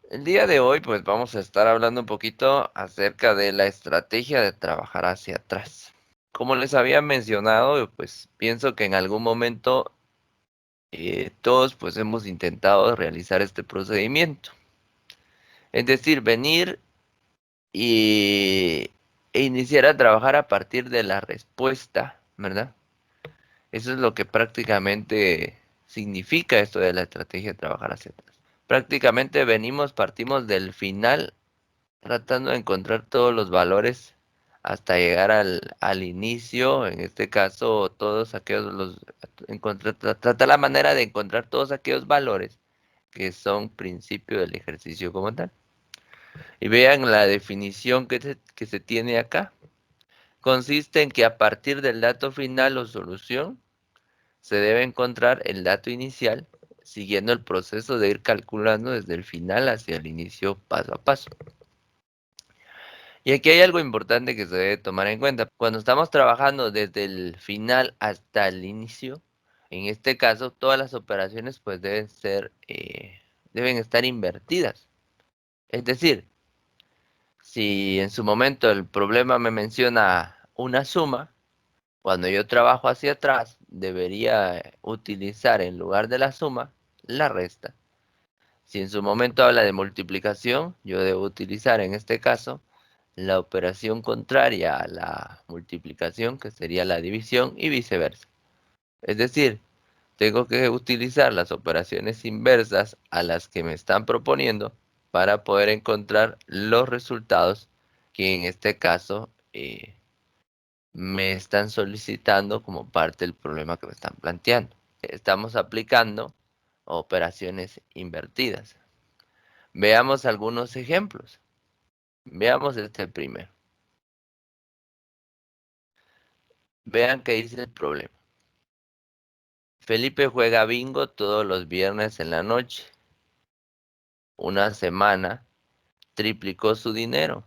El día de hoy, pues vamos a estar hablando un poquito acerca de la estrategia de trabajar hacia atrás. Como les había mencionado, pues pienso que en algún momento todos pues hemos intentado realizar este procedimiento. Es decir, venir y, e iniciar a trabajar a partir de la respuesta, ¿verdad? Eso es lo que prácticamente significa esto de la estrategia de trabajar hacia atrás. Prácticamente partimos del final tratando de encontrar todos los valores hasta llegar al inicio, en este caso todos aquellos trata la manera de encontrar todos aquellos valores que son principio del ejercicio como tal. Y vean la definición que se tiene acá. Consiste en que a partir del dato final o solución se debe encontrar el dato inicial siguiendo el proceso de ir calculando desde el final hacia el inicio paso a paso. Y aquí hay algo importante que se debe tomar en cuenta. Cuando estamos trabajando desde el final hasta el inicio, en este caso, todas las operaciones pues deben estar invertidas. Es decir, si en su momento el problema me menciona una suma, cuando yo trabajo hacia atrás, debería utilizar en lugar de la suma, la resta. Si en su momento habla de multiplicación, yo debo utilizar en este caso la operación contraria a la multiplicación, que sería la división, y viceversa. Es decir, tengo que utilizar las operaciones inversas a las que me están proponiendo para poder encontrar los resultados que en este caso me están solicitando como parte del problema que me están planteando. Estamos aplicando operaciones invertidas. Veamos algunos ejemplos. Veamos este primero. Vean qué dice el problema. Felipe juega bingo todos los viernes en la noche. Una semana triplicó su dinero,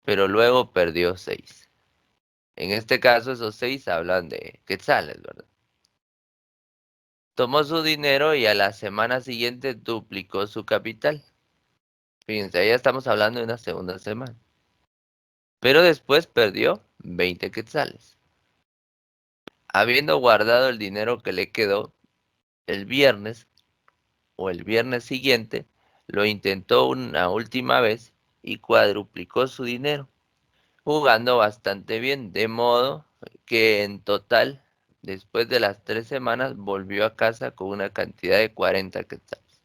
pero luego perdió 6. En este caso, esos 6 hablan de quetzales, ¿verdad? Tomó su dinero y a la semana siguiente duplicó su capital. Fíjense, ya estamos hablando de una segunda semana. Pero después perdió 20 quetzales. Habiendo guardado el dinero que le quedó el viernes o el viernes siguiente, lo intentó una última vez y cuadruplicó su dinero, jugando bastante bien, de modo que en total, después de las 3 semanas, volvió a casa con una cantidad de 40 quetzales.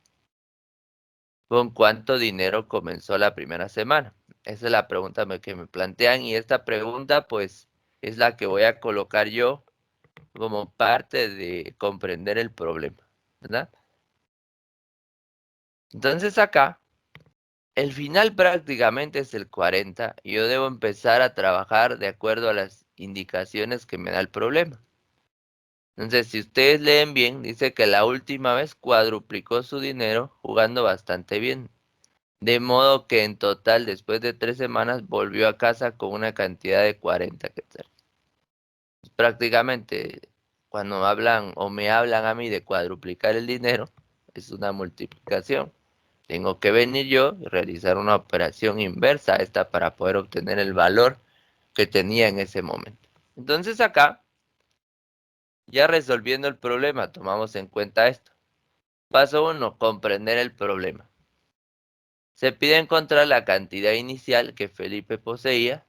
¿Con cuánto dinero comenzó la primera semana? Esa es la pregunta que me plantean y esta pregunta pues es la que voy a colocar yo como parte de comprender el problema, ¿verdad? Entonces acá el final prácticamente es el 40 y yo debo empezar a trabajar de acuerdo a las indicaciones que me da el problema. Entonces, si ustedes leen bien, dice que la última vez cuadruplicó su dinero jugando bastante bien. De modo que en total, después de 3 semanas, volvió a casa con una cantidad de 40 quetzales. Prácticamente, cuando hablan o me hablan a mí de cuadruplicar el dinero, es una multiplicación. Tengo que venir yo y realizar una operación inversa a esta para poder obtener el valor que tenía en ese momento. Entonces acá, ya resolviendo el problema, tomamos en cuenta esto. Paso 1, comprender el problema. Se pide encontrar la cantidad inicial que Felipe poseía,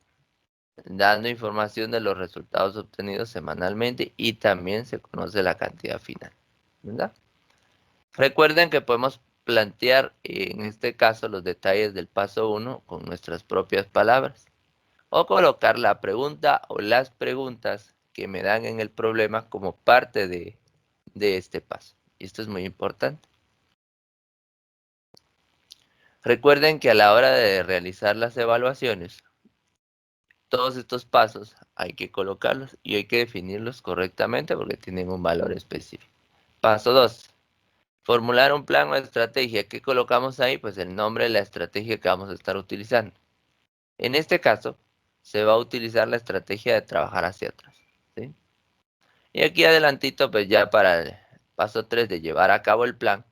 dando información de los resultados obtenidos semanalmente y también se conoce la cantidad final, ¿verdad? Recuerden que podemos plantear en este caso los detalles del paso 1 con nuestras propias palabras o colocar la pregunta o las preguntas que me dan en el problema como parte de este paso. Y esto es muy importante. Recuerden que a la hora de realizar las evaluaciones, todos estos pasos hay que colocarlos y hay que definirlos correctamente porque tienen un valor específico. Paso 2. Formular un plan o estrategia. ¿Qué colocamos ahí? Pues el nombre de la estrategia que vamos a estar utilizando. En este caso, se va a utilizar la estrategia de trabajar hacia atrás, ¿sí? Y aquí adelantito, pues ya para el paso 3 de llevar a cabo el plan,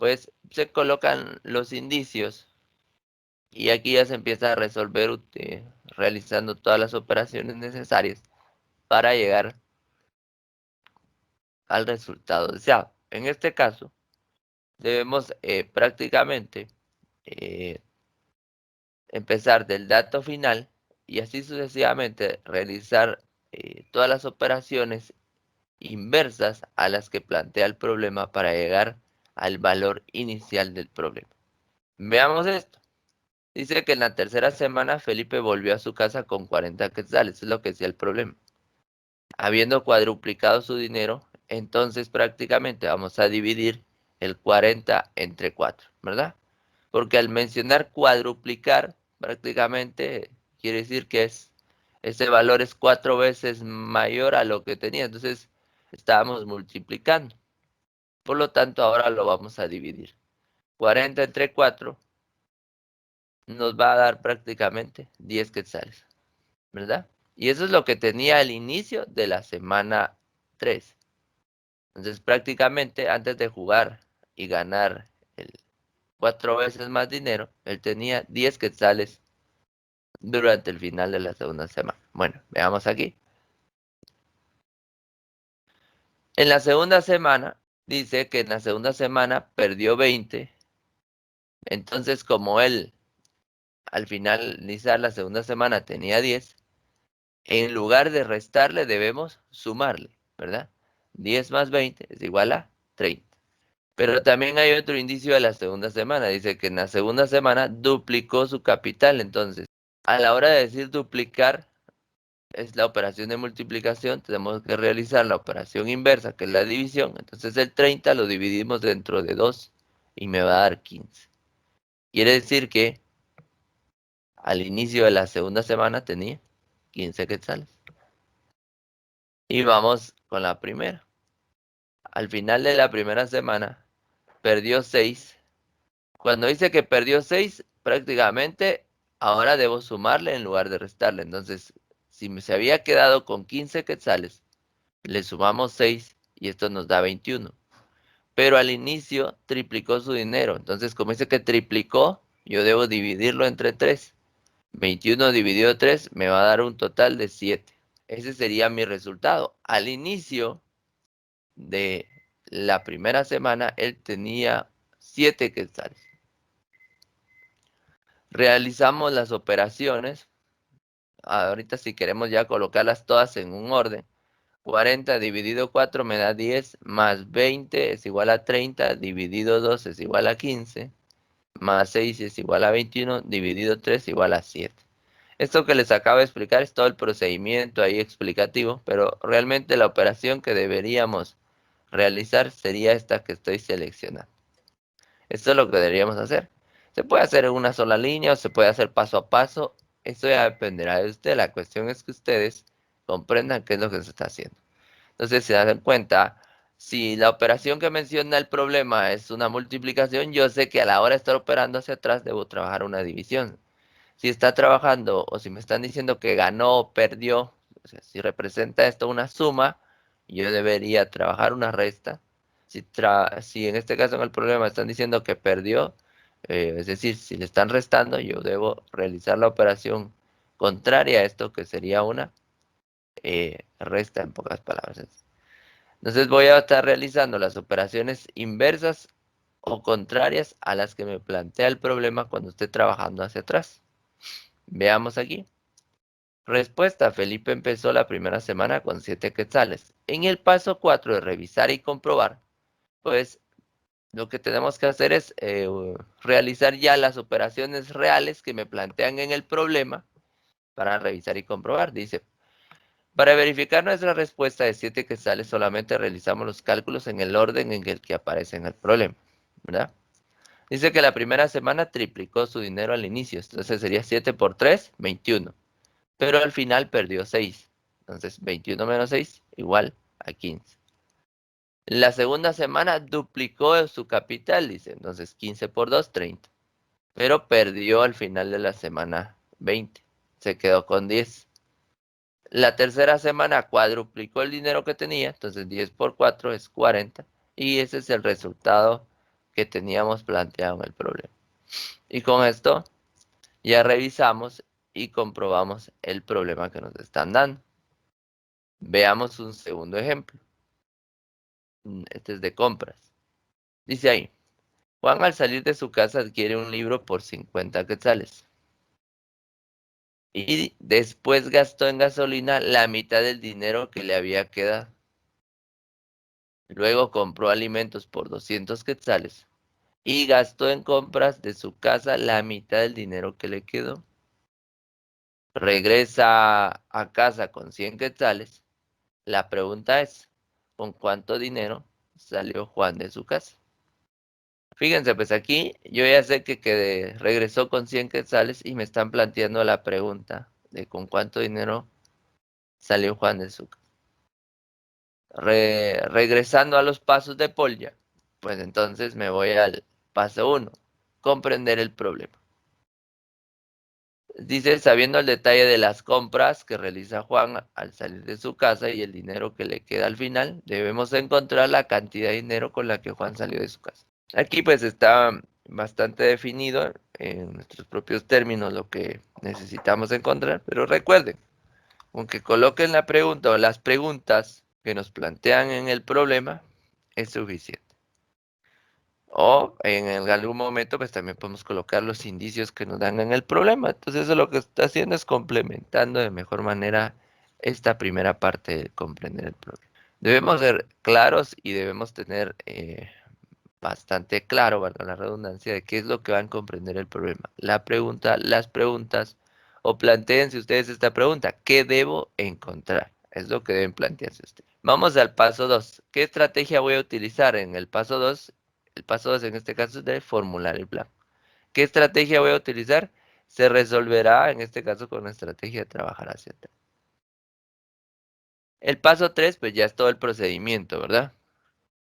pues se colocan los indicios y aquí ya se empieza a resolver realizando todas las operaciones necesarias para llegar al resultado deseado. En este caso, debemos prácticamente eh, empezar del dato final y así sucesivamente realizar todas las operaciones inversas a las que plantea el problema para llegar al valor inicial del problema. Veamos esto. Dice que en la tercera semana Felipe volvió a su casa con 40 quetzales, es lo que decía el problema. Habiendo cuadruplicado su dinero, entonces prácticamente vamos a dividir el 40 entre 4, ¿verdad? Porque al mencionar cuadruplicar, prácticamente quiere decir que ese valor es 4 veces mayor a lo que tenía. Entonces, estábamos multiplicando. Por lo tanto, ahora lo vamos a dividir. 40 entre 4 nos va a dar prácticamente 10 quetzales, ¿verdad? Y eso es lo que tenía al inicio de la semana 3. Entonces, prácticamente antes de jugar y ganar el 4 veces más dinero, él tenía 10 quetzales durante el final de la segunda semana. Bueno, veamos aquí. En la segunda semana, dice que en la segunda semana perdió 20. Entonces, como él al finalizar la segunda semana tenía 10, en lugar de restarle debemos sumarle, ¿verdad? 10 más 20 es igual a 30. Pero también hay otro indicio de la segunda semana. Dice que en la segunda semana duplicó su capital. Entonces, a la hora de decir duplicar, es la operación de multiplicación, tenemos que realizar la operación inversa, que es la división. Entonces el 30 lo dividimos dentro de 2 y me va a dar 15. Quiere decir que al inicio de la segunda semana tenía 15 quetzales. Y vamos con la primera. Al final de la primera semana perdió 6. Cuando dice que perdió 6, prácticamente ahora debo sumarle en lugar de restarle. Entonces, si se había quedado con 15 quetzales, le sumamos 6 y esto nos da 21. Pero al inicio triplicó su dinero. Entonces, como dice que triplicó, yo debo dividirlo entre 3. 21 dividido 3 me va a dar un total de 7. Ese sería mi resultado. Al inicio de la primera semana, él tenía 7 quetzales. Realizamos las operaciones. Ahorita si queremos ya colocarlas todas en un orden. 40 dividido 4 me da 10, más 20 es igual a 30, dividido 2 es igual a 15, más 6 es igual a 21, dividido 3 igual a 7. Esto que les acabo de explicar es todo el procedimiento ahí explicativo, pero realmente la operación que deberíamos realizar sería esta que estoy seleccionando. Esto es lo que deberíamos hacer. Se puede hacer en una sola línea o se puede hacer paso a paso. Esto ya dependerá de usted. La cuestión es que ustedes comprendan qué es lo que se está haciendo. Entonces, se dan cuenta, si la operación que menciona el problema es una multiplicación, yo sé que a la hora de estar operando hacia atrás debo trabajar una división. Si está trabajando o si me están diciendo que ganó o perdió, o sea, si representa esto una suma, yo debería trabajar una resta. Si en este caso en el problema están diciendo que perdió, es decir, si le están restando, yo debo realizar la operación contraria a esto, que sería una resta en pocas palabras. Entonces voy a estar realizando las operaciones inversas o contrarias a las que me plantea el problema cuando esté trabajando hacia atrás. Veamos aquí. Respuesta. Felipe empezó la primera semana con 7 quetzales. En el paso 4 de revisar y comprobar, pues lo que tenemos que hacer es realizar ya las operaciones reales que me plantean en el problema para revisar y comprobar. Dice, para verificar nuestra respuesta de 7 quetzales solamente realizamos los cálculos en el orden en el que aparece en el problema, ¿verdad? Dice que la primera semana triplicó su dinero al inicio, entonces sería 7 por 3, 21. Pero al final perdió 6. Entonces 21 menos 6 igual a 15. La segunda semana duplicó su capital, dice. Entonces 15 por 2, 30. Pero perdió al final de la semana 20. Se quedó con 10. La tercera semana cuadruplicó el dinero que tenía. Entonces 10 por 4 es 40. Y ese es el resultado que teníamos planteado en el problema. Y con esto ya revisamos y comprobamos el problema que nos están dando. Veamos un segundo ejemplo. Este es de compras. Dice ahí, Juan al salir de su casa adquiere un libro por 50 quetzales. Y después gastó en gasolina la mitad del dinero que le había quedado. Luego compró alimentos por 200 quetzales y gastó en compras de su casa la mitad del dinero que le quedó. Regresa a casa con 100 quetzales. La pregunta es, ¿con cuánto dinero salió Juan de su casa? Fíjense, pues aquí yo ya sé que regresó con 100 quetzales y me están planteando la pregunta de con cuánto dinero salió Juan de su casa. Regresando a los pasos de Polya, pues entonces me voy al paso 1, comprender el problema. Dice, sabiendo el detalle de las compras que realiza Juan al salir de su casa y el dinero que le queda al final, debemos encontrar la cantidad de dinero con la que Juan salió de su casa. Aquí pues está bastante definido en nuestros propios términos lo que necesitamos encontrar, pero recuerden, aunque coloquen la pregunta o las preguntas que nos plantean en el problema, es suficiente. O en algún momento, pues también podemos colocar los indicios que nos dan en el problema. Entonces, eso lo que está haciendo es complementando de mejor manera esta primera parte de comprender el problema. Debemos ser claros y debemos tener bastante claro, valga la redundancia, de qué es lo que van a comprender el problema. La pregunta, las preguntas, o planteense ustedes esta pregunta, ¿qué debo encontrar? Es lo que deben plantearse ustedes. Vamos al paso 2. ¿Qué estrategia voy a utilizar en el paso 2? El paso 2 en este caso es de formular el plan. ¿Qué estrategia voy a utilizar? Se resolverá en este caso con la estrategia de trabajar hacia atrás. El paso 3, pues ya es todo el procedimiento, ¿verdad?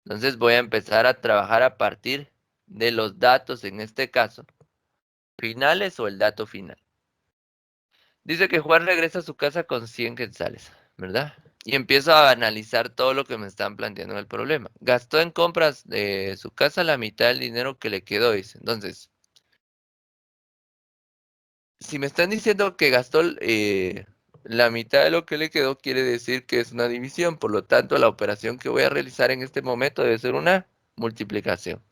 Entonces voy a empezar a trabajar a partir de los datos, en este caso, finales o el dato final. Dice que Juan regresa a su casa con 100 quetzales, ¿verdad? Y empiezo a analizar todo lo que me están planteando en el problema. Gastó en compras de su casa la mitad del dinero que le quedó, dice. Entonces, si me están diciendo que gastó la mitad de lo que le quedó, quiere decir que es una división. Por lo tanto, la operación que voy a realizar en este momento debe ser una multiplicación.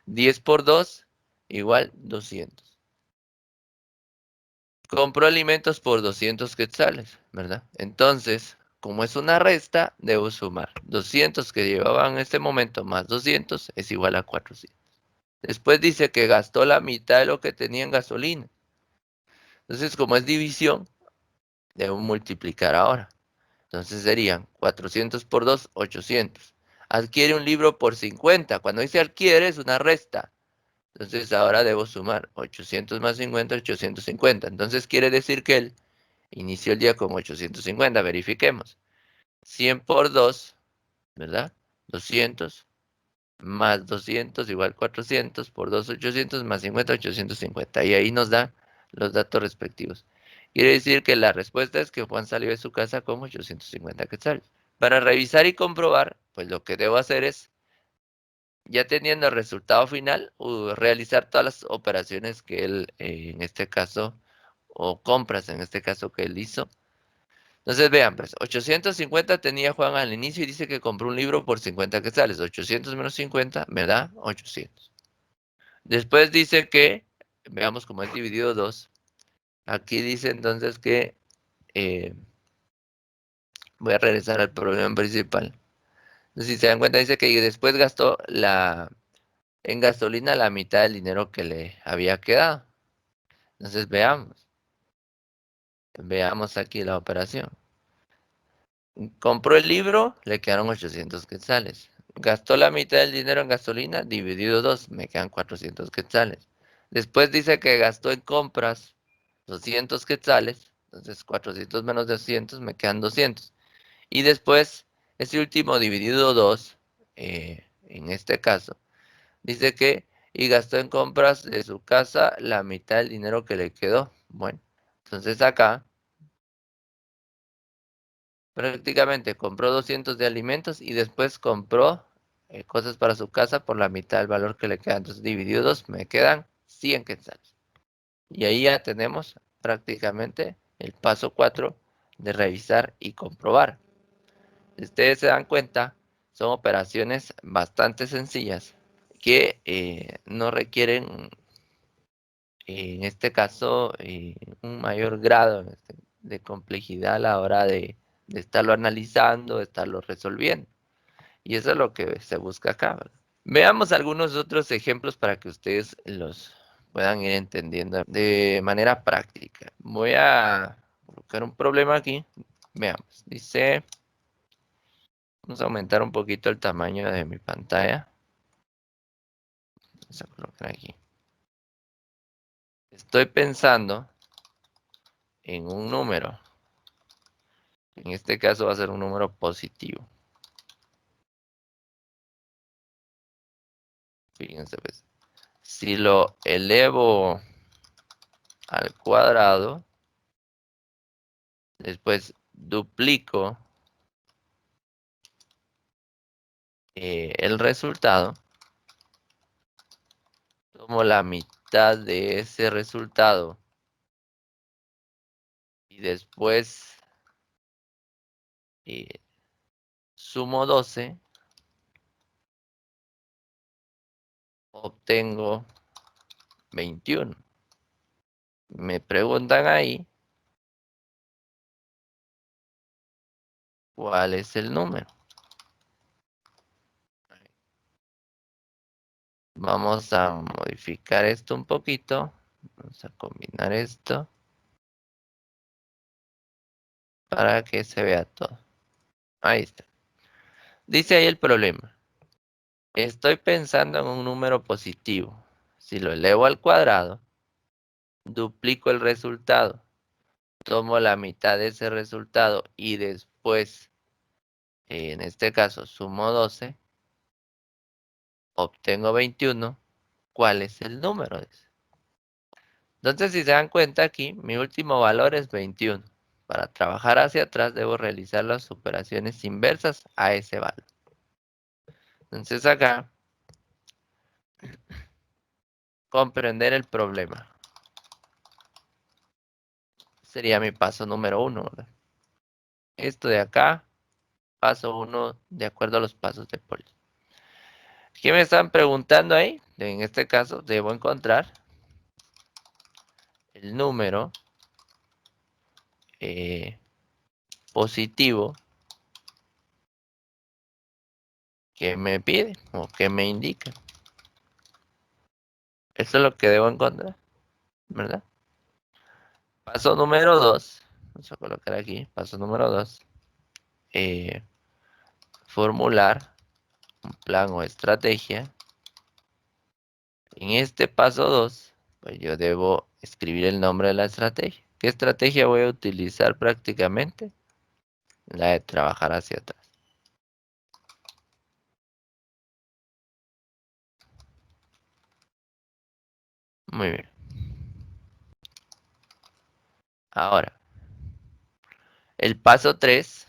10 por 2 igual 200. Compró alimentos por 200 quetzales, ¿verdad? Entonces, como es una resta, debo sumar 200 que llevaba en este momento más 200 es igual a 400. Después dice que gastó la mitad de lo que tenía en gasolina. Entonces, como es división, debo multiplicar ahora. Entonces serían 400 por 2, 800. Adquiere un libro por 50. Cuando dice adquiere es una resta. Entonces ahora debo sumar 800 más 50, 850. Entonces quiere decir que él inició el día con 850. Verifiquemos. 100 por 2, ¿verdad? 200 más 200 igual 400 por 2, 800 más 50, 850. Y ahí nos da los datos respectivos. Quiere decir que la respuesta es que Juan salió de su casa con 850 quetzales. Para revisar y comprobar, pues lo que debo hacer es, ya teniendo el resultado final, realizar todas las operaciones que él, en este caso, o compras en este caso que él hizo. Entonces vean, pues 850 tenía Juan al inicio y dice que compró un libro por 50 quetzales. 800 menos 50 me da 800. Después dice que, veamos cómo es dividido 2. Aquí dice entonces que, eh, voy a regresar al problema principal. Entonces, si se dan cuenta, dice que después gastó en gasolina la mitad del dinero que le había quedado. Entonces veamos aquí la operación. Compró el libro, le quedaron 800 quetzales. Gastó la mitad del dinero en gasolina, dividido 2, me quedan 400 quetzales. Después dice que gastó en compras 200 quetzales, entonces 400 menos 200 me quedan 200. Y después, ese último dividido 2, en este caso, dice que y gastó en compras de su casa la mitad del dinero que le quedó. Bueno, entonces acá prácticamente compró 200 de alimentos y después compró cosas para su casa por la mitad del valor que le queda. Entonces, dividido 2, me quedan 100 quetzales. Y ahí ya tenemos prácticamente el paso 4 de revisar y comprobar. Si ustedes se dan cuenta, son operaciones bastante sencillas que no requieren, en este caso, un mayor grado de complejidad a la hora de estarlo analizando, de estarlo resolviendo. Y eso es lo que se busca acá, ¿verdad? Veamos algunos otros ejemplos para que ustedes los puedan ir entendiendo de manera práctica. Voy a colocar un problema aquí. Veamos. Dice, vamos a aumentar un poquito el tamaño de mi pantalla. Vamos a colocar aquí. Estoy pensando en un número. En este caso va a ser un número positivo. Fíjense, pues. Si lo elevo al cuadrado, después duplico el resultado, tomo la mitad de ese resultado y después eh, sumo 12, obtengo 21. Me preguntan ahí cuál es el número. Vamos a modificar esto un poquito. Vamos a combinar esto para que se vea todo. Ahí está. Dice ahí el problema. Estoy pensando en un número positivo. Si lo elevo al cuadrado, duplico el resultado. Tomo la mitad de ese resultado y después, en este caso, sumo 12, obtengo 21. ¿Cuál es el número? Entonces, si se dan cuenta aquí, mi último valor es 21. Para trabajar hacia atrás, debo realizar las operaciones inversas a ese valor. Entonces, acá, comprender el problema. Sería mi paso número 1, ¿verdad? Esto de acá, paso 1, de acuerdo a los pasos de Pauli. ¿Qué me están preguntando ahí? En este caso, debo encontrar el número positivo que me pide o que me indica. Eso es lo que debo encontrar, ¿verdad? Paso número 2. Vamos a colocar aquí, paso número 2. Formular un plan o estrategia. En este paso 2, pues yo debo escribir el nombre de la estrategia. ¿Qué estrategia voy a utilizar prácticamente? La de trabajar hacia atrás. Muy bien. Ahora, el paso 3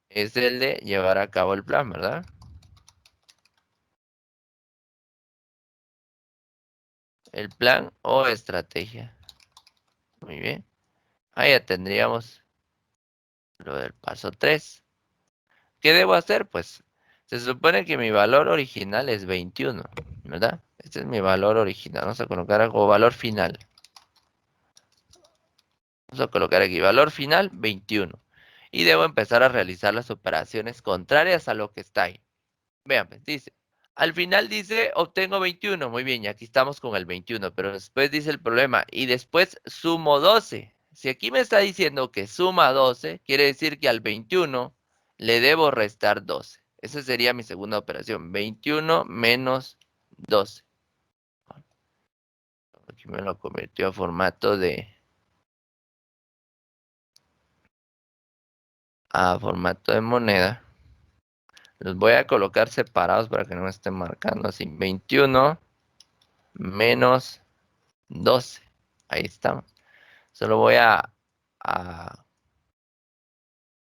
es el de llevar a cabo el plan, ¿verdad? El plan o estrategia. Muy bien. Ahí ya tendríamos lo del paso 3. ¿Qué debo hacer? Pues se supone que mi valor original es 21, ¿verdad? Este es mi valor original. Vamos a colocar algo, valor final. Vamos a colocar aquí, valor final 21. Y debo empezar a realizar las operaciones contrarias a lo que está ahí. Vean, pues dice, al final dice, obtengo 21. Muy bien, y aquí estamos con el 21, pero después dice el problema, y después sumo 12. Si aquí me está diciendo que suma 12, quiere decir que al 21 le debo restar 12. Esa sería mi segunda operación, 21 menos 12. Aquí me lo convirtió a formato de moneda. Los voy a colocar separados para que no me estén marcando así. 21 menos 12. Ahí estamos. Solo voy a, a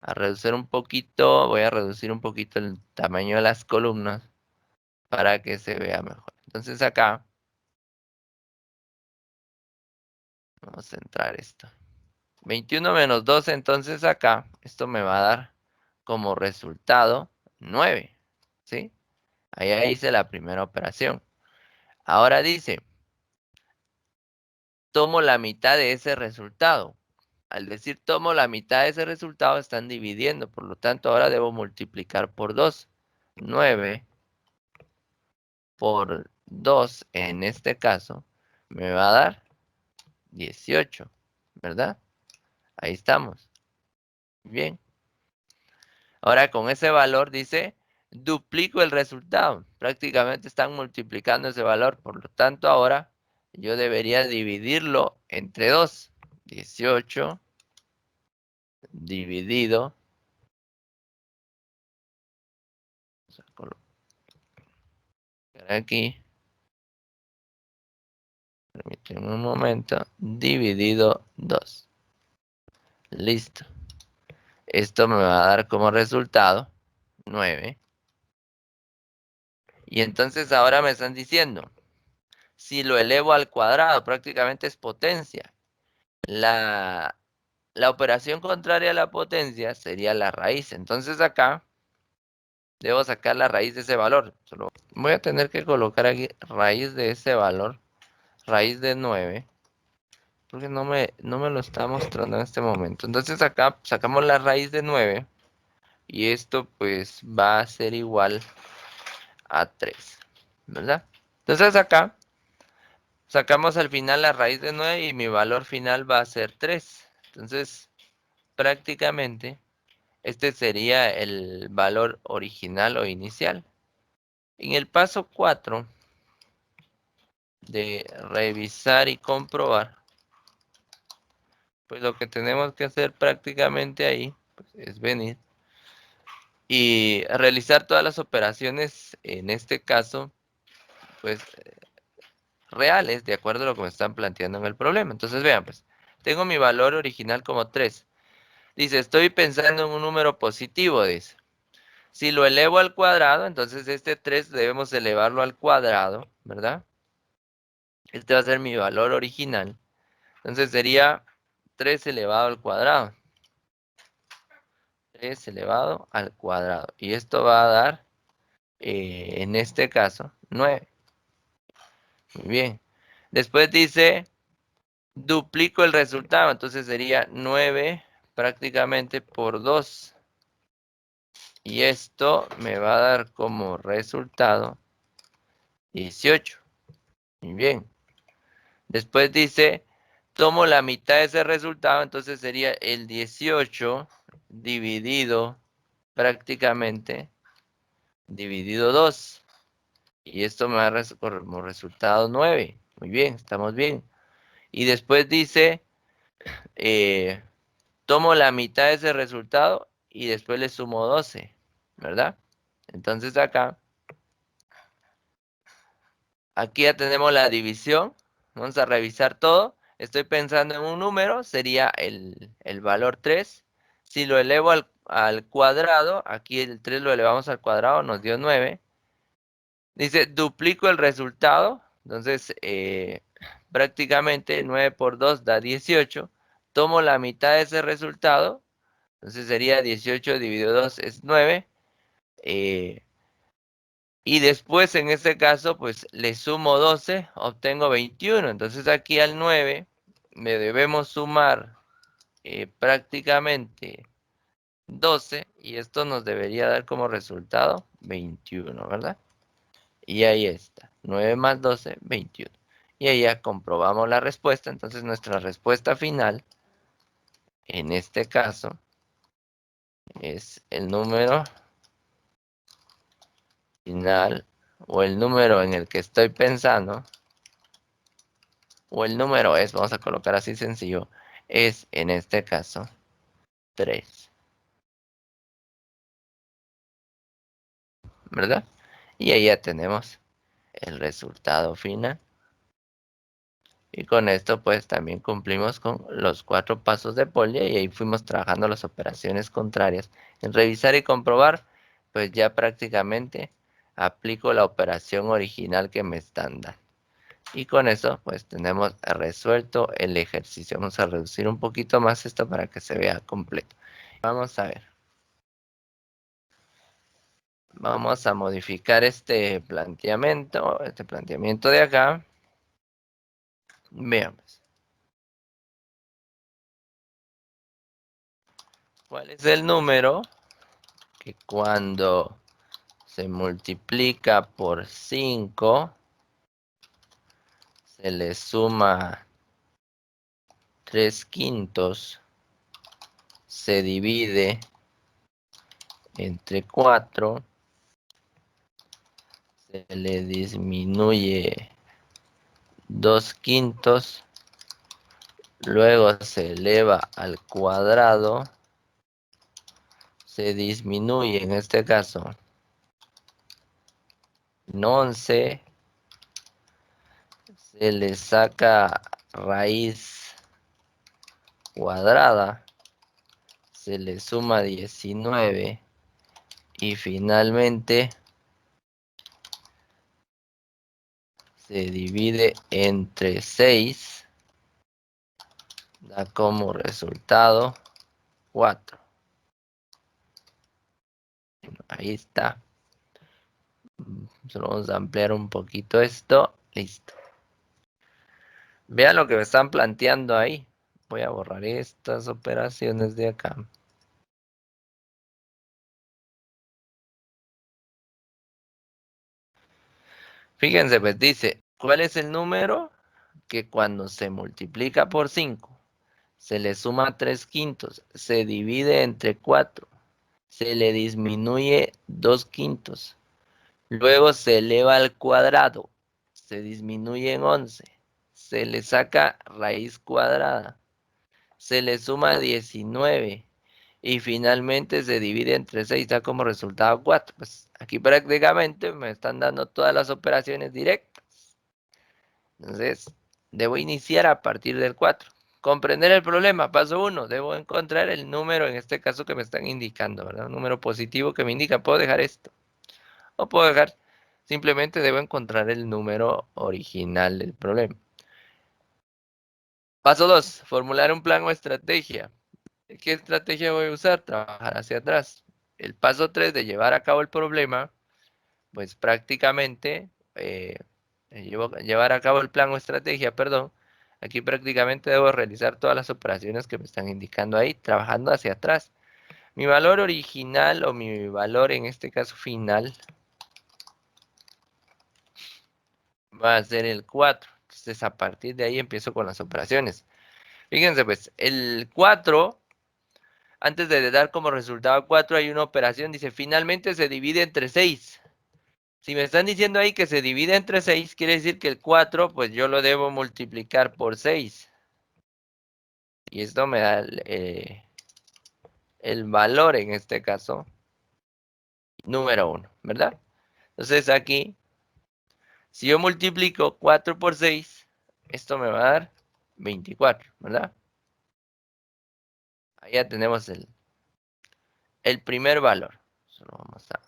reducir un poquito. Voy a reducir un poquito el tamaño de las columnas para que se vea mejor. Entonces acá, vamos a centrar esto. 21 menos 12, entonces acá, esto me va a dar como resultado 9, ¿sí? Ahí hice la primera operación. Ahora dice, tomo la mitad de ese resultado. Al decir tomo la mitad de ese resultado, están dividiendo. Por lo tanto, ahora debo multiplicar por 2. 9 por 2, en este caso, me va a dar 18, ¿verdad? Ahí estamos. Bien. Ahora con ese valor dice, duplico el resultado. Prácticamente están multiplicando ese valor. Por lo tanto, ahora yo debería dividirlo entre 2. 18 dividido. Vamos a colocar aquí. Permíteme un momento. Dividido 2. Listo. Esto me va a dar como resultado 9. Y entonces ahora me están diciendo, si lo elevo al cuadrado, prácticamente es potencia. La operación contraria a la potencia sería la raíz. Entonces acá debo sacar la raíz de ese valor. Solo voy a tener que colocar aquí raíz de ese valor, raíz de 9, porque no me lo está mostrando en este momento. Entonces acá sacamos la raíz de 9 y esto pues va a ser igual a 3, ¿verdad? Entonces acá sacamos al final la raíz de 9 y mi valor final va a ser 3. Entonces prácticamente este sería el valor original o inicial. En el paso 4 de revisar y comprobar, pues lo que tenemos que hacer prácticamente ahí pues, es venir y realizar todas las operaciones, en este caso, pues reales, de acuerdo a lo que me están planteando en el problema. Entonces vean, pues, tengo mi valor original como 3. Dice, estoy pensando en un número positivo, dice. Si lo elevo al cuadrado, entonces este 3 debemos elevarlo al cuadrado, ¿verdad? Este va a ser mi valor original. Entonces sería 3 elevado al cuadrado. 3 elevado al cuadrado. Y esto va a dar, en este caso, 9. Muy bien. Después dice, duplico el resultado. Entonces sería 9 prácticamente por 2. Y esto me va a dar como resultado 18. Muy bien. Después dice, tomo la mitad de ese resultado, entonces sería el 18 dividido prácticamente dividido 2. Y esto me va a dar como resultado 9. Muy bien, estamos bien. Y después dice, eh, tomo la mitad de ese resultado y después le sumo 12, ¿verdad? Entonces acá, aquí ya tenemos la división. Vamos a revisar todo. Estoy pensando en un número, sería el valor 3. Si lo elevo al cuadrado, aquí el 3 lo elevamos al cuadrado, nos dio 9. Dice, duplico el resultado. Entonces, prácticamente 9 por 2 da 18. Tomo la mitad de ese resultado. Entonces sería 18 dividido 2 es 9. Y después, en este caso, pues le sumo 12, obtengo 21. Entonces aquí al 9 le debemos sumar prácticamente 12 y esto nos debería dar como resultado 21, ¿verdad? Y ahí está, 9 más 12, 21. Y ahí ya comprobamos la respuesta. Entonces nuestra respuesta final, en este caso, es el número final o el número en el que estoy pensando. O el número es, vamos a colocar así sencillo, es en este caso 3, ¿verdad? Y ahí ya tenemos el resultado final. Y con esto pues también cumplimos con los 4 pasos de Polya y ahí fuimos trabajando las operaciones contrarias. En revisar y comprobar, pues ya prácticamente aplico la operación original que me están dando. Y con eso, pues tenemos resuelto el ejercicio. Vamos a reducir un poquito más esto para que se vea completo. Vamos a ver. Vamos a modificar este planteamiento de acá. Veamos. ¿Cuál es el número que cuando se multiplica por 5 se le suma 3/5, se divide entre 4, se le disminuye 2/5, luego se eleva al cuadrado, se disminuye en este caso en 11, se le saca raíz cuadrada, se le suma 19 y finalmente se divide entre 6, da como resultado 4. Ahí está. Solo vamos a ampliar un poquito esto. Listo. Vean lo que me están planteando ahí. Voy a borrar estas operaciones de acá. Fíjense, pues dice, ¿cuál es el número que cuando se multiplica por 5 se le suma 3/5, se divide entre 4, se le disminuye 2/5, luego se eleva al cuadrado, se disminuye en 11, se le saca raíz cuadrada, se le suma 19 y finalmente se divide entre 6, da como resultado 4? Pues aquí prácticamente me están dando todas las operaciones directas. Entonces, debo iniciar a partir del 4. Comprender el problema, paso 1. Debo encontrar el número, en este caso que me están indicando, ¿verdad? Un número positivo que me indica, puedo dejar esto. O puedo dejar, simplemente debo encontrar el número original del problema. Paso 2. Formular un plan o estrategia. ¿Qué estrategia voy a usar? Trabajar hacia atrás. El paso 3 de llevar a cabo el problema, pues prácticamente llevar a cabo el plan o estrategia, perdón. Aquí prácticamente debo realizar todas las operaciones que me están indicando ahí, trabajando hacia atrás. Mi valor original o mi valor en este caso final va a ser el 4. Entonces a partir de ahí empiezo con las operaciones. Fíjense pues, el 4, antes de dar como resultado 4 hay una operación, dice finalmente se divide entre 6. Si me están diciendo ahí que se divide entre 6, quiere decir que el 4, pues yo lo debo multiplicar por 6. Y esto me da el valor, en este caso, número 1, ¿verdad? Entonces aquí, si yo multiplico 4 por 6, esto me va a dar 24, ¿verdad? Ahí ya tenemos el primer valor. Solo vamos a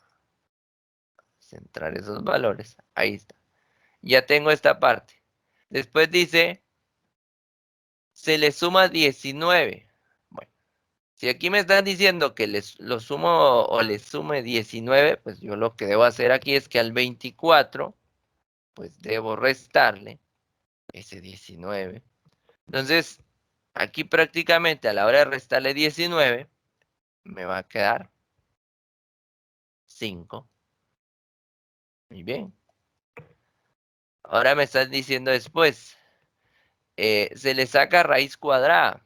centrar esos valores. Ahí está. Ya tengo esta parte. Después dice, se le suma 19. Bueno, si aquí me están diciendo que lo sumo o le sume 19, pues yo lo que debo hacer aquí es que al 24, pues debo restarle ese 19. Entonces, aquí prácticamente a la hora de restarle 19, me va a quedar 5. Muy bien. Ahora me están diciendo después, se le saca raíz cuadrada.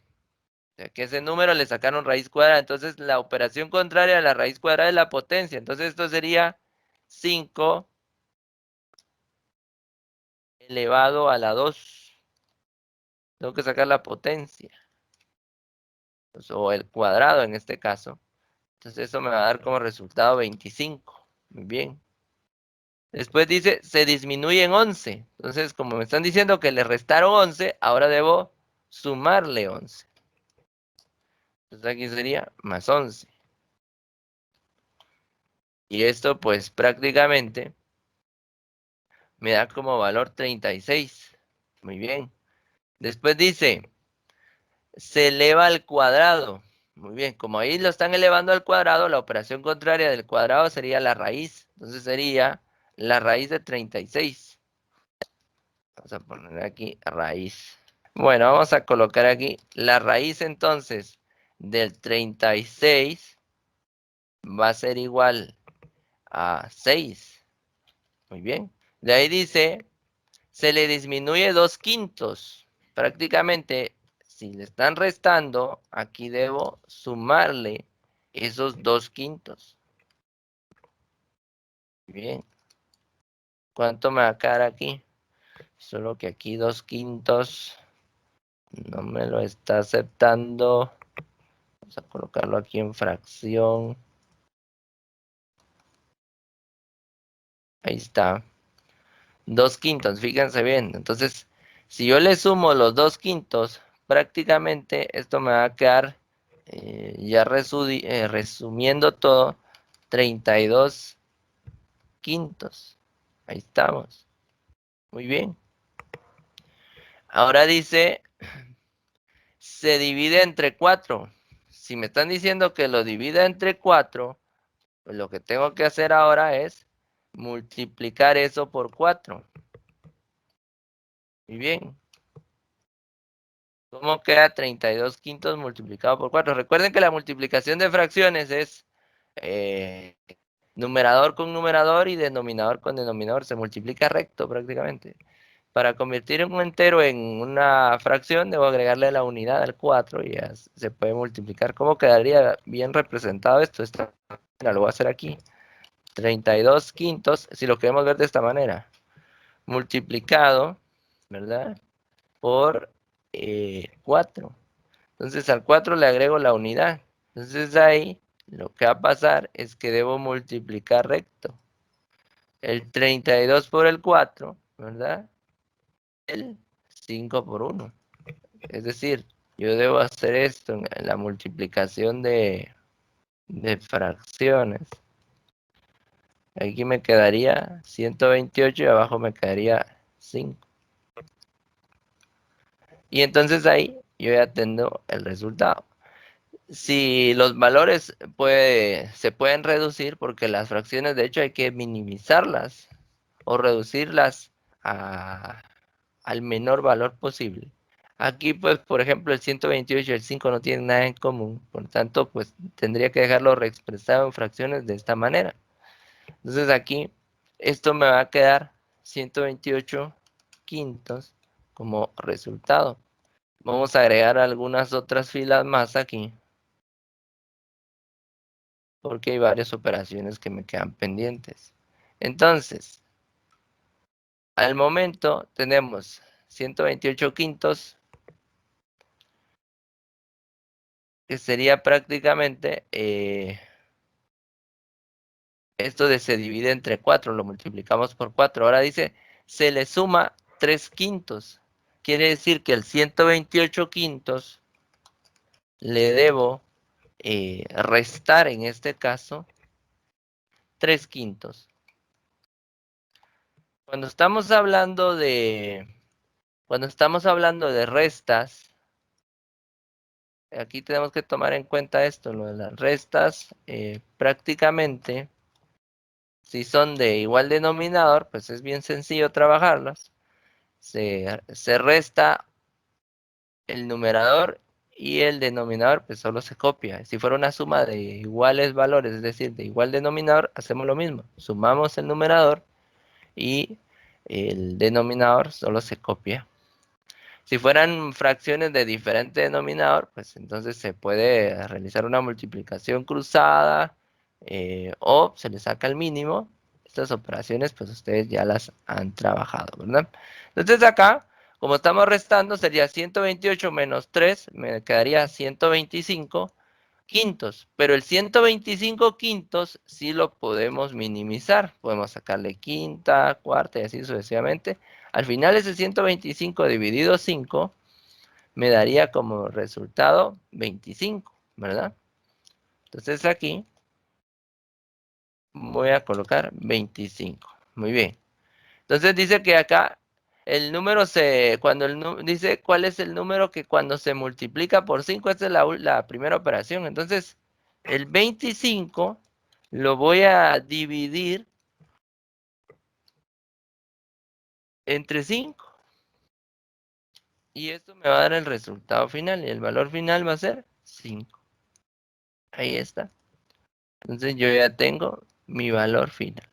O sea, que ese número le sacaron raíz cuadrada. Entonces, la operación contraria a la raíz cuadrada es la potencia. Entonces, esto sería 5 elevado a la 2. Tengo que sacar la potencia. Pues, o el cuadrado en este caso. Entonces, eso me va a dar como resultado 25. Muy bien. Después dice, se disminuye en 11. Entonces, como me están diciendo que le restaron 11, ahora debo sumarle 11. Entonces, aquí sería más 11. Y esto pues prácticamente me da como valor 36. Muy bien. Después dice, se eleva al cuadrado. Muy bien, como ahí lo están elevando al cuadrado, la operación contraria del cuadrado sería la raíz. Entonces sería la raíz de 36. Vamos a poner aquí raíz. Bueno, vamos a colocar aquí la raíz entonces del 36 va a ser igual a 6. Muy bien. De ahí dice, se le disminuye 2/5. Prácticamente, si le están restando, aquí debo sumarle esos 2/5. Bien. ¿Cuánto me va a quedar aquí? Solo que aquí 2/5 no me lo está aceptando. Vamos a colocarlo aquí en fracción. Ahí está. 2/5, fíjense bien. Entonces, si yo le sumo los 2/5, prácticamente esto me va a quedar, ya resumiendo todo, 32/5. Ahí estamos. Muy bien. Ahora dice, se divide entre 4. Si me están diciendo que lo divida entre 4, pues lo que tengo que hacer ahora es multiplicar eso por 4. Muy bien. ¿Cómo queda 32/5 multiplicado por 4? Recuerden que la multiplicación de fracciones es eh, numerador con numerador y denominador con denominador. Se multiplica recto prácticamente. Para convertir un entero en una fracción, debo agregarle la unidad al 4 y ya se puede multiplicar. ¿Cómo quedaría bien representado esto? Lo voy a hacer aquí. 32/5, si lo queremos ver de esta manera, multiplicado, ¿verdad? Por 4. Entonces al 4 le agrego la unidad. Entonces ahí lo que va a pasar es que debo multiplicar recto. El 32 por el 4, ¿verdad? El 5 por 1. Es decir, yo debo hacer esto en la multiplicación de fracciones. Aquí me quedaría 128 y abajo me quedaría 5. Y entonces ahí yo ya tengo el resultado. Si los valores se pueden reducir, porque las fracciones de hecho hay que minimizarlas o reducirlas al menor valor posible. Aquí pues por ejemplo el 128 y el 5 no tienen nada en común, por tanto pues tendría que dejarlo reexpresado en fracciones de esta manera. Entonces aquí esto me va a quedar 128/5 como resultado. Vamos a agregar algunas otras filas más aquí, porque hay varias operaciones que me quedan pendientes. Entonces, al momento tenemos 128/5, que sería prácticamente esto de se divide entre 4, lo multiplicamos por 4. Ahora dice, se le suma 3/5. Quiere decir que el 128/5 le debo restar en este caso 3/5. Cuando estamos hablando de restas, aquí tenemos que tomar en cuenta esto, lo de las restas, prácticamente, si son de igual denominador, pues es bien sencillo trabajarlas. Se resta el numerador y el denominador, pues solo se copia. Si fuera una suma de iguales valores, es decir, de igual denominador, hacemos lo mismo. Sumamos el numerador y el denominador solo se copia. Si fueran fracciones de diferente denominador, pues entonces se puede realizar una multiplicación cruzada o se le saca el mínimo. Estas operaciones, pues ustedes ya las han trabajado, ¿verdad? Entonces acá, como estamos restando, sería 128 menos 3, me quedaría 125/5. Pero el 125/5 sí lo podemos minimizar. Podemos sacarle quinta, cuarta y así sucesivamente. Al final ese 125 dividido 5 me daría como resultado 25, ¿verdad? Entonces aquí voy a colocar 25. Muy bien. Entonces dice que acá el número dice cuál es el número que cuando se multiplica por 5, esta es la primera operación. Entonces, el 25 lo voy a dividir entre 5. Y esto me va a dar el resultado final. Y el valor final va a ser 5. Ahí está. Entonces yo ya tengo mi valor final.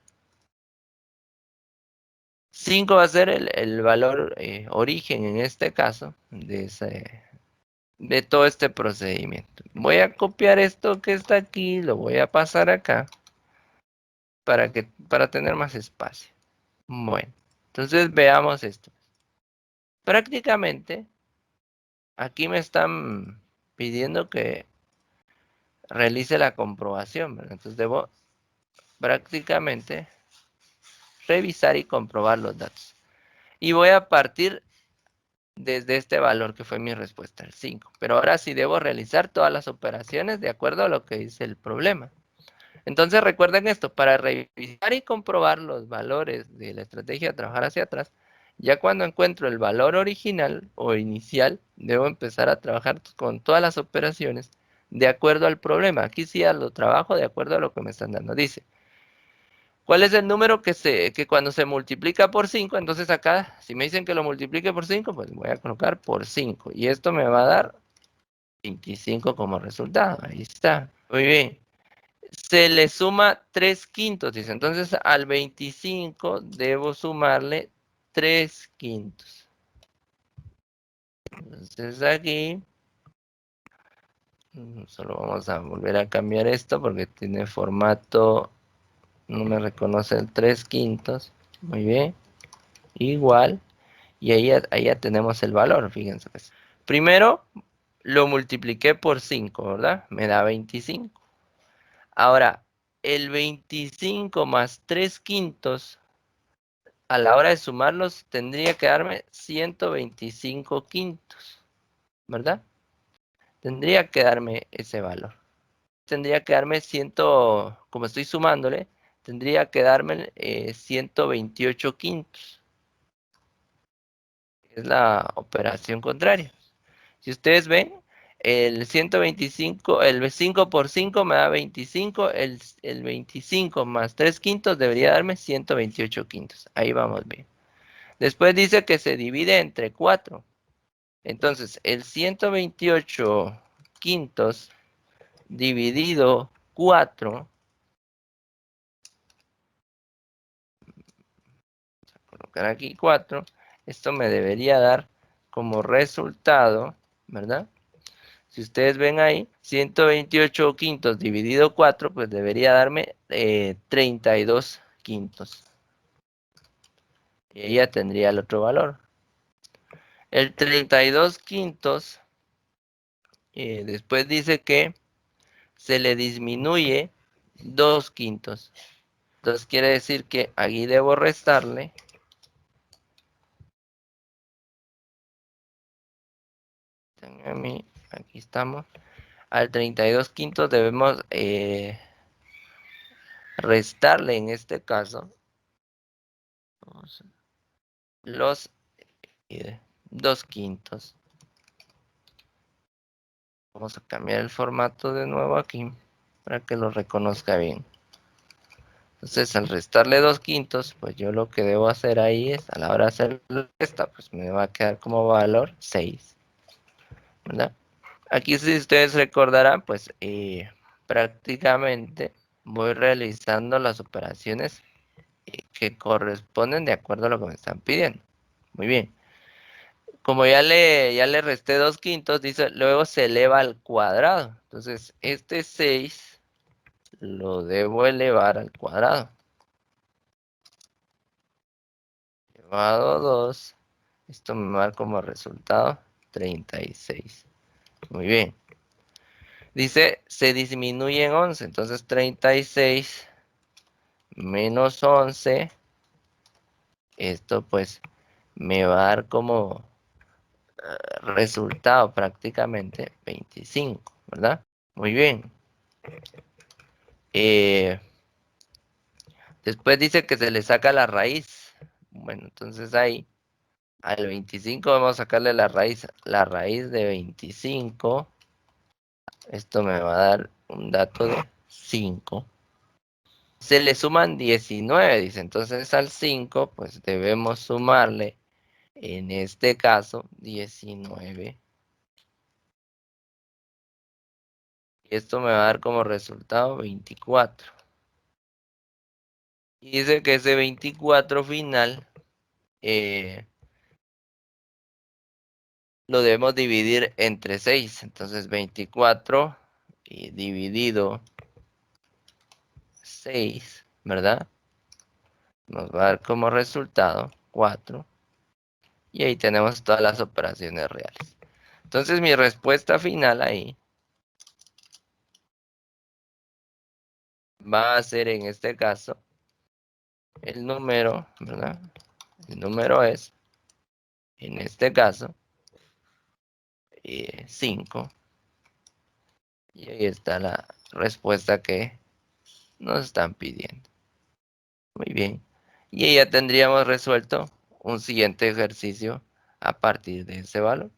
5 va a ser el valor origen en este caso de todo este procedimiento. Voy a copiar esto que está aquí, lo voy a pasar acá para tener más espacio. Bueno, entonces veamos esto. Prácticamente aquí me están pidiendo que realice la comprobación, ¿verdad? Entonces debo prácticamente revisar y comprobar los datos. Y voy a partir desde este valor que fue mi respuesta, el 5. Pero ahora sí debo realizar todas las operaciones de acuerdo a lo que dice el problema. Entonces recuerden esto, para revisar y comprobar los valores de la estrategia de trabajar hacia atrás, ya cuando encuentro el valor original o inicial, debo empezar a trabajar con todas las operaciones de acuerdo al problema. Aquí sí lo trabajo de acuerdo a lo que me están dando. Dice, ¿cuál es el número que cuando se multiplica por 5? Entonces acá, si me dicen que lo multiplique por 5, pues voy a colocar por 5. Y esto me va a dar 25 como resultado. Ahí está. Muy bien. Se le suma 3 quintos, dice. Entonces al 25 debo sumarle 3 quintos. Entonces aquí, solo vamos a volver a cambiar esto porque tiene formato, no me reconoce el 3 quintos. Muy bien. Igual. Y ahí ya tenemos el valor, fíjense. Pues. Primero lo multipliqué por 5, ¿verdad? Me da 25. Ahora, el 25 más 3 quintos, a la hora de sumarlos, tendría que darme 125 quintos, ¿verdad? Tendría que darme ese valor. Tendría que darme como estoy sumándole, tendría que darme 128 quintos. Es la operación contraria. Si ustedes ven, el 125, el 5 por 5 me da 25, el 25 más 3 quintos debería darme 128 quintos. Ahí vamos bien. Después dice que se divide entre 4. Entonces, el 128 quintos dividido 4, vamos a colocar aquí 4, esto me debería dar como resultado, ¿verdad? Si ustedes ven ahí, 128 quintos dividido 4, pues debería darme 32 quintos. Y ahí ya tendría el otro valor. El 32 quintos, después dice que se le disminuye 2 quintos. Entonces quiere decir que aquí debo restarle. Aquí estamos. Al 32 quintos debemos restarle en este caso los 2 quintos. Vamos a cambiar el formato de nuevo aquí para que lo reconozca bien. Entonces, al restarle 2 quintos, pues yo lo que debo hacer ahí es, a la hora de hacer esta, pues me va a quedar como valor 6, ¿verdad? Aquí, si ustedes recordarán, pues prácticamente voy realizando las operaciones que corresponden de acuerdo a lo que me están pidiendo. Muy bien. Como ya le resté 2 quintos, dice, luego se eleva al cuadrado. Entonces, este 6 lo debo elevar al cuadrado. Elevado 2. Esto me va a dar como resultado 36. Muy bien. Dice, se disminuye en 11. Entonces, 36 menos 11. Esto pues me va a dar como resultado prácticamente 25, ¿verdad? Muy bien. Después dice que se le saca la raíz. Bueno, entonces ahí al 25 vamos a sacarle la raíz. La raíz de 25. Esto me va a dar un dato de 5. Se le suman 19, dice. Entonces al 5, pues debemos sumarle, en este caso, 19. Y esto me va a dar como resultado 24. Y dice que ese 24 final lo debemos dividir entre 6. Entonces 24 y dividido 6, ¿verdad? Nos va a dar como resultado 4. Y ahí tenemos todas las operaciones reales. Entonces mi respuesta final ahí va a ser, en este caso, el número, ¿verdad? El número es, en este caso, 5. Y ahí está la respuesta que nos están pidiendo. Muy bien. Y ahí ya tendríamos resuelto un siguiente ejercicio a partir de ese valor.